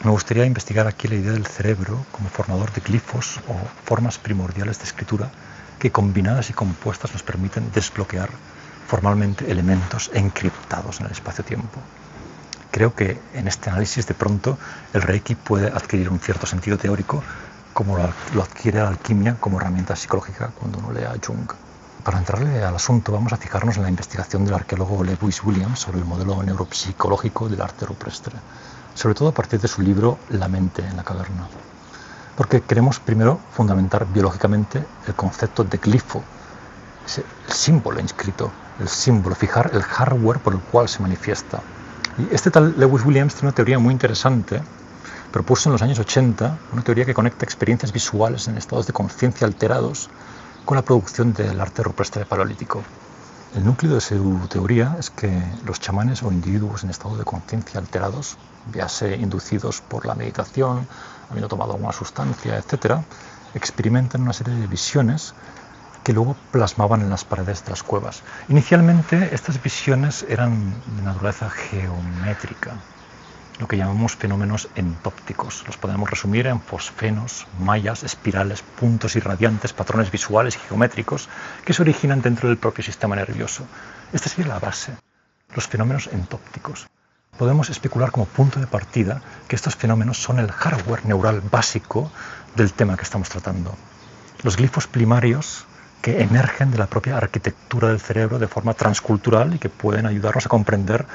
Me gustaría investigar aquí la idea del cerebro como formador de glifos o formas primordiales de escritura que combinadas y compuestas nos permiten desbloquear formalmente elementos encriptados en el espacio-tiempo. Creo que en este análisis de pronto el Reiki puede adquirir un cierto sentido teórico como lo adquiere la alquimia como herramienta psicológica cuando uno lee a Jung. Para entrarle al asunto vamos a fijarnos en la investigación del arqueólogo Lewis Williams sobre el modelo neuropsicológico del arte rupestre, sobre todo a partir de su libro La mente en la caverna. Porque queremos primero fundamentar biológicamente el concepto de glifo, el símbolo inscrito, el símbolo, fijar el hardware por el cual se manifiesta. Y este tal Lewis Williams tiene una teoría muy interesante, propuso en los años 80, una teoría que conecta experiencias visuales en estados de conciencia alterados con la producción del arte rupestre paleolítico. El núcleo de su teoría es que los chamanes o individuos en estado de conciencia alterados, véase inducidos por la meditación, habiendo tomado alguna sustancia, etc., experimentan una serie de visiones que luego plasmaban en las paredes de las cuevas. Inicialmente estas visiones eran de naturaleza geométrica, lo que llamamos fenómenos entópticos. Los podemos resumir en fosfenos, mallas, espirales, puntos irradiantes, patrones visuales y geométricos que se originan dentro del propio sistema nervioso. Esta sería la base, los fenómenos entópticos. Podemos especular como punto de partida que estos fenómenos son el hardware neural básico del tema que estamos tratando. Los glifos primarios que emergen de la propia arquitectura del cerebro de forma transcultural y que pueden ayudarnos a comprender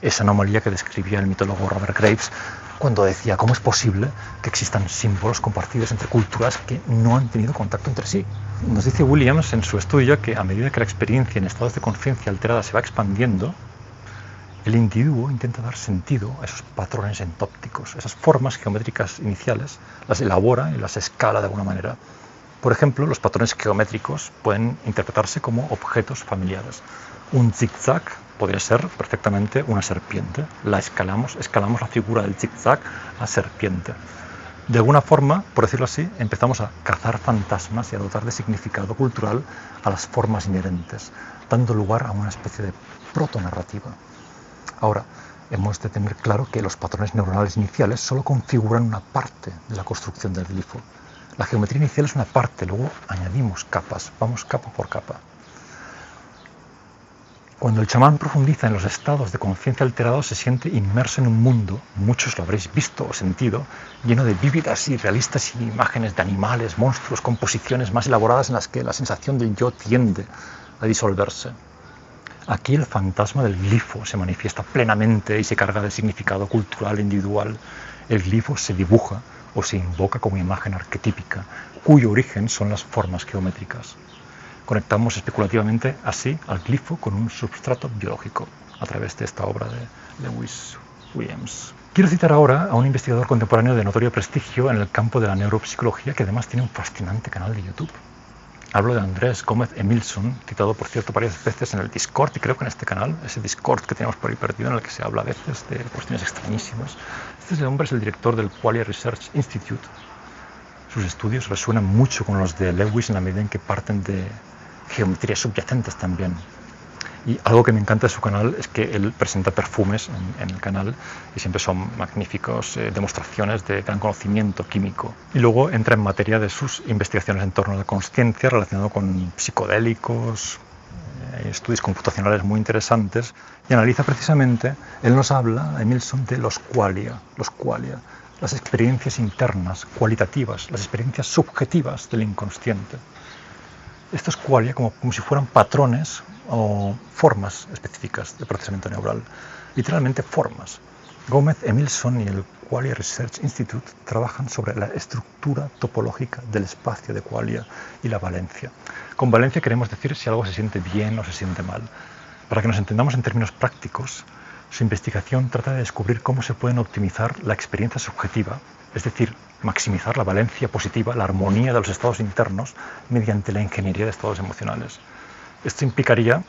esa anomalía que describía el mitólogo Robert Graves cuando decía cómo es posible que existan símbolos compartidos entre culturas que no han tenido contacto entre sí. Nos dice Williams en su estudio que a medida que la experiencia en estados de conciencia alterada se va expandiendo, el individuo intenta dar sentido a esos patrones entópticos, esas formas geométricas iniciales, las elabora y las escala de alguna manera. Por ejemplo, los patrones geométricos pueden interpretarse como objetos familiares. Un zigzag podría ser perfectamente una serpiente. La escalamos la figura del zigzag a serpiente. De alguna forma, por decirlo así, empezamos a cazar fantasmas y a dotar de significado cultural a las formas inherentes, dando lugar a una especie de protonarrativa. Ahora, hemos de tener claro que los patrones neuronales iniciales solo configuran una parte de la construcción del glifo. La geometría inicial es una parte, luego añadimos capas, vamos capa por capa. Cuando el chamán profundiza en los estados de conciencia alterados, se siente inmerso en un mundo, muchos lo habréis visto o sentido, lleno de vívidas y realistas imágenes de animales, monstruos, composiciones más elaboradas en las que la sensación del yo tiende a disolverse. Aquí el fantasma del glifo se manifiesta plenamente y se carga de significado cultural e individual. El glifo se dibuja o se invoca como imagen arquetípica, cuyo origen son las formas geométricas. Conectamos especulativamente así al glifo con un substrato biológico a través de esta obra de Lewis Williams. Quiero citar ahora a un investigador contemporáneo de notorio prestigio en el campo de la neuropsicología que además tiene un fascinante canal de YouTube. Hablo de Andrés Gómez Emilsson, citado por cierto varias veces en el Discord y creo que en este canal, ese Discord que tenemos por ahí perdido en el que se habla a veces de cuestiones extrañísimas. Este hombre es el director del Qualia Research Institute. Sus estudios resuenan mucho con los de Lewis en la medida en que parten de geometrías subyacentes también. Y algo que me encanta de su canal es que él presenta perfumes en el canal y siempre son magníficos demostraciones de gran conocimiento químico. Y luego entra en materia de sus investigaciones en torno a la consciencia relacionado con psicodélicos, estudios computacionales muy interesantes y analiza precisamente, él nos habla, Emilsson, de los qualia, las experiencias internas, cualitativas, las experiencias subjetivas del inconsciente. Estos qualia como si fueran patrones o formas específicas de procesamiento neural, literalmente formas. Gómez Emilsson y el Qualia Research Institute trabajan sobre la estructura topológica del espacio de qualia y la valencia. Con valencia queremos decir si algo se siente bien o se siente mal. Para que nos entendamos en términos prácticos, su investigación trata de descubrir cómo se pueden optimizar la experiencia subjetiva, es decir, maximizar la valencia positiva, la armonía de los estados internos, mediante la ingeniería de estados emocionales. Esto implicaría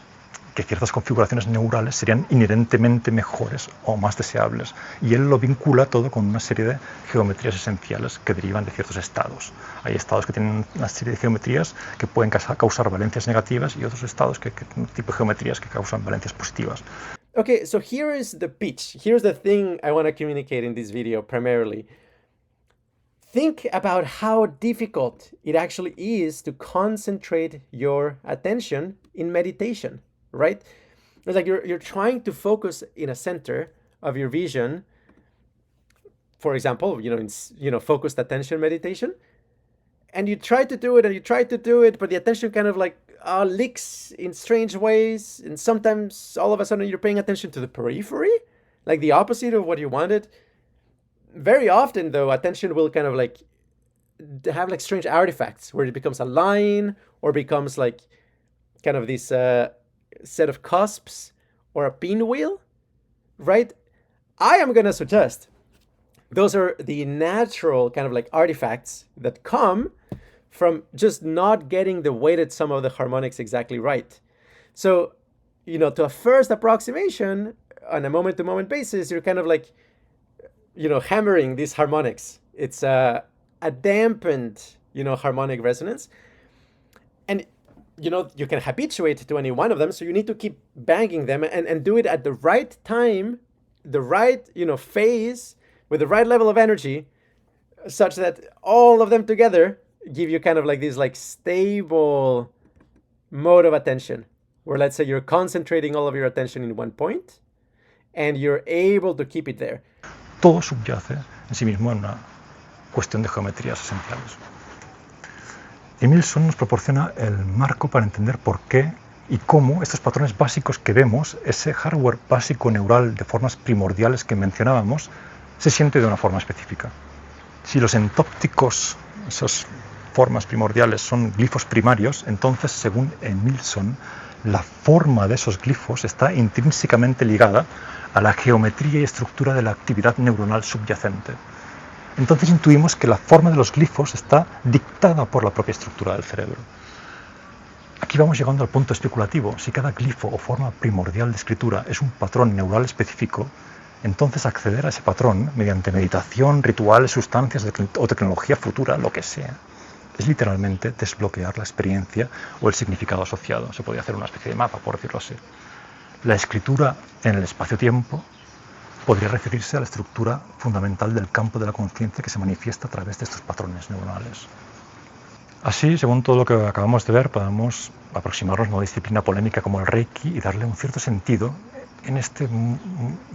que ciertas configuraciones neurales serían inherentemente mejores o más deseables, y él lo vincula todo con una serie de geometrías esenciales que derivan de ciertos estados. Hay estados que tienen una serie de geometrías que pueden causar valencias negativas y otros estados un tipo de geometrías que causan valencias positivas. Okay, so here is the pitch. Here's the thing I want to communicate in this video primarily. Think about how difficult it actually is to concentrate your attention in meditation, right? It's like you're trying to focus in a center of your vision. For example, focused attention meditation, and you try to do it and you try to do it, but the attention kind of like leaks in strange ways, and sometimes all of a sudden you're paying attention to the periphery, like the opposite of what you wanted. Very often, though, attention will kind of like have like strange artifacts where it becomes a line or becomes like kind of this set of cusps or a pinwheel, right? I am gonna suggest those are the natural kind of like artifacts that come from just not getting the weighted sum of the harmonics exactly right. So, to a first approximation on a moment to moment basis, you're kind of like, hammering these harmonics. It's a dampened, harmonic resonance. And, you can habituate to any one of them. So you need to keep banging them and do it at the right time, the right, phase, with the right level of energy, such that all of them together give you kind of like this like stable mode of attention, where let's say you're concentrating all of your attention in one point and you're able to keep it there. Todo subyace en sí mismo en una cuestión de geometrías esenciales. Emilson nos proporciona el marco para entender por qué y cómo estos patrones básicos que vemos, ese hardware básico neural de formas primordiales que mencionábamos, se siente de una forma específica. Si los entópticos, esas formas primordiales, son glifos primarios, entonces, según Emilson, la forma de esos glifos está intrínsecamente ligada a la geometría y estructura de la actividad neuronal subyacente. Entonces intuimos que la forma de los glifos está dictada por la propia estructura del cerebro. Aquí vamos llegando al punto especulativo. Si cada glifo o forma primordial de escritura es un patrón neural específico, entonces acceder a ese patrón mediante meditación, rituales, sustancias o tecnología futura, lo que sea, es literalmente desbloquear la experiencia o el significado asociado. Se podría hacer una especie de mapa, por decirlo así. La escritura en el espacio-tiempo podría referirse a la estructura fundamental del campo de la conciencia que se manifiesta a través de estos patrones neuronales. Así, según todo lo que acabamos de ver, podemos aproximarnos a una disciplina polémica como el Reiki y darle un cierto sentido en este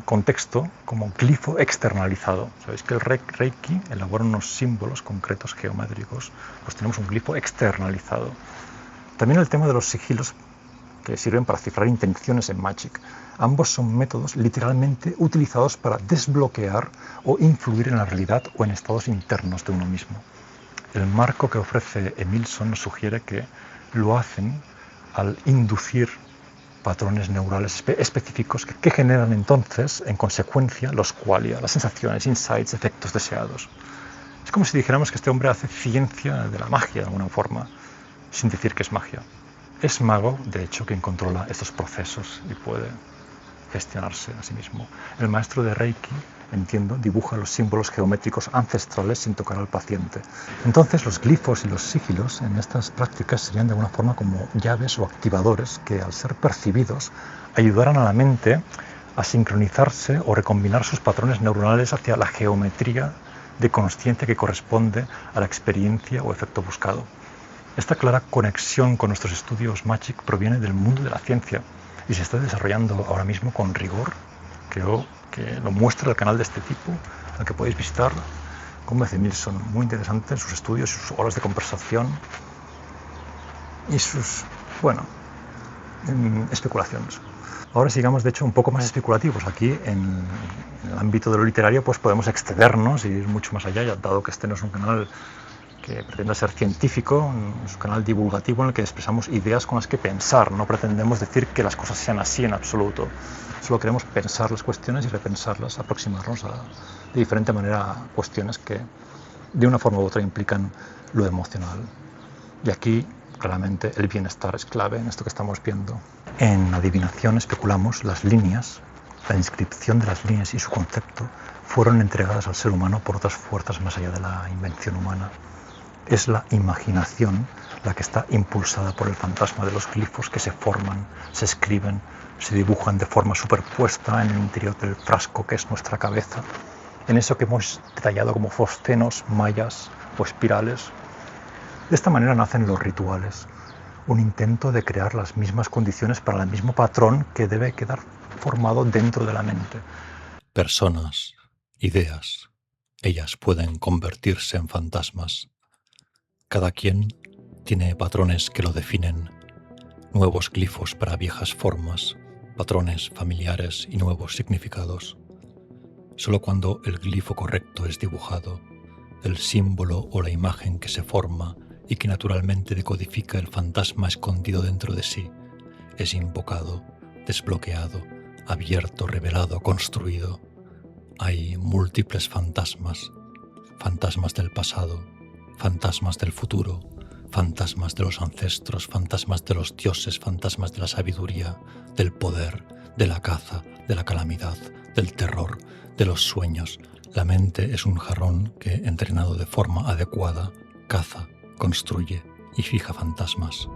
contexto como glifo externalizado. Sabéis que el Reiki elabora unos símbolos concretos geométricos, pues tenemos un glifo externalizado. También el tema de los sigilos que sirven para cifrar intenciones en Magic. Ambos son métodos literalmente utilizados para desbloquear o influir en la realidad o en estados internos de uno mismo. El marco que ofrece Emilson nos sugiere que lo hacen al inducir patrones neurales específicos que generan entonces, en consecuencia, los qualia, las sensaciones, insights, efectos deseados. Es como si dijéramos que este hombre hace ciencia de la magia de alguna forma, sin decir que es magia. Es mago, de hecho, quien controla estos procesos y puede gestionarse a sí mismo. El maestro de Reiki, entiendo, dibuja los símbolos geométricos ancestrales sin tocar al paciente. Entonces los glifos y los sigilos en estas prácticas serían de alguna forma como llaves o activadores que, al ser percibidos, ayudaran a la mente a sincronizarse o recombinar sus patrones neuronales hacia la geometría de consciencia que corresponde a la experiencia o efecto buscado. Esta clara conexión con nuestros estudios Magic proviene del mundo de la ciencia y se está desarrollando ahora mismo con rigor. Creo que lo muestra el canal de este tipo, al que podéis visitar, como dice Emilson, muy interesante en sus estudios, sus horas de conversación y sus, especulaciones. Ahora sigamos, de hecho, un poco más especulativos. Aquí, en el ámbito de lo literario, pues podemos excedernos y ir mucho más allá, dado que este no es un canal que pretende ser científico, es un canal divulgativo en el que expresamos ideas con las que pensar. No pretendemos decir que las cosas sean así en absoluto. Solo queremos pensar las cuestiones y repensarlas, aproximarnos de diferente manera a cuestiones que de una forma u otra implican lo emocional. Y aquí, claramente, el bienestar es clave en esto que estamos viendo. En adivinación especulamos las líneas, la inscripción de las líneas y su concepto fueron entregadas al ser humano por otras fuerzas más allá de la invención humana. Es la imaginación la que está impulsada por el fantasma de los glifos que se forman, se escriben, se dibujan de forma superpuesta en el interior del frasco que es nuestra cabeza, en eso que hemos detallado como foscenos, mallas o espirales. De esta manera nacen los rituales, un intento de crear las mismas condiciones para el mismo patrón que debe quedar formado dentro de la mente. Personas, ideas, ellas pueden convertirse en fantasmas. Cada quien tiene patrones que lo definen, nuevos glifos para viejas formas, patrones familiares y nuevos significados. Solo cuando el glifo correcto es dibujado, el símbolo o la imagen que se forma y que naturalmente decodifica el fantasma escondido dentro de sí, es invocado, desbloqueado, abierto, revelado, construido. Hay múltiples fantasmas, fantasmas del pasado, fantasmas del futuro, fantasmas de los ancestros, fantasmas de los dioses, fantasmas de la sabiduría, del poder, de la caza, de la calamidad, del terror, de los sueños. La mente es un jarrón que, entrenado de forma adecuada, caza, construye y fija fantasmas.